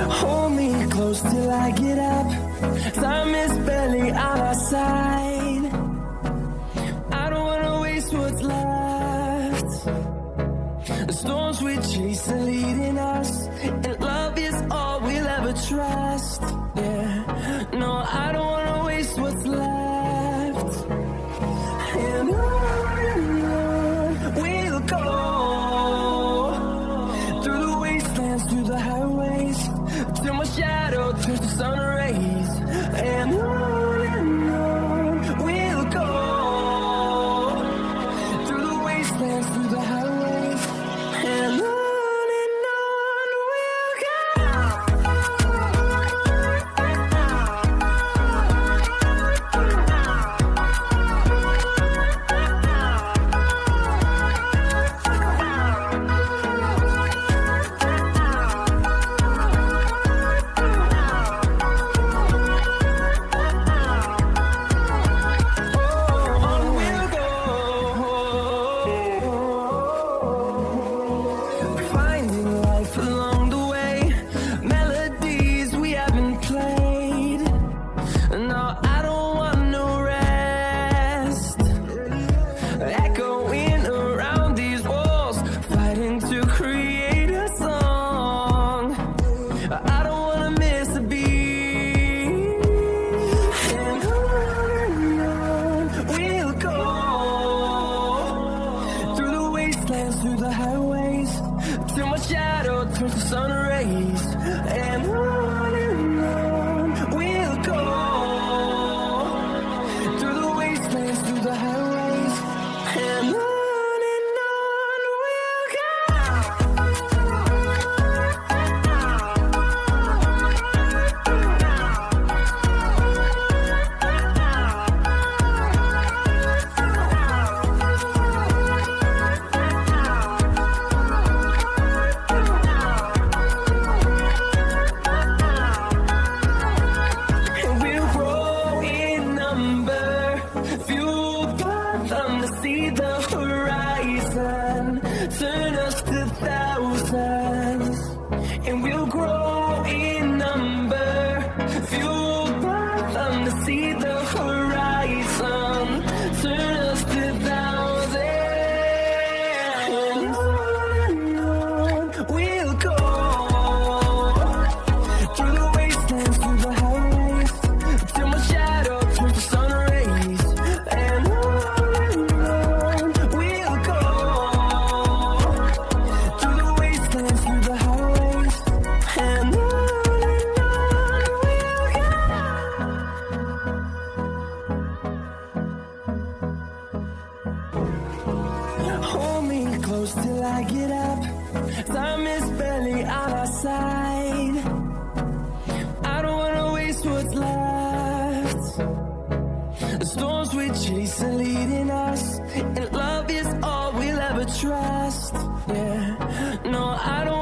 Hold me close till I get up. Time is barely on our side. I don't wanna waste what's left. The storms we chase are leading us, and love is all we'll ever trust. Yeah, no, I don't wanna waste what's left. And on we'll go, through the wastelands, through the highways, till my shadow turns to sun rays. And on we'll go, through the wastelands, through the highways, and on we'll go. Finding life along the way, melodies we haven't played. No, I don't want no rest. Echoing around these walls, fighting to create a song. I don't wanna miss a beat. And on we'll go, through the wastelands, through the highways, till my shadow turns to sun rays. And on we'll go, through the wastelands, through the highways, and on we'll go. And we'll grow in number, fueled by them to see the horizon, turn us to thousands. And we'll grow in number, fueled by them to see the horizon, turn us to thousands. And on we'll go, through the wastelands, through the highways, till my shadow turns to sun rays. And on we'll go, through the wastelands, through the highways, and on we'll go. Hold me close till I get up. Time is barely on our side. I don't wanna waste what's left. The storms we chase are leading us, and love is all we'll ever trust. Yeah, no, I don't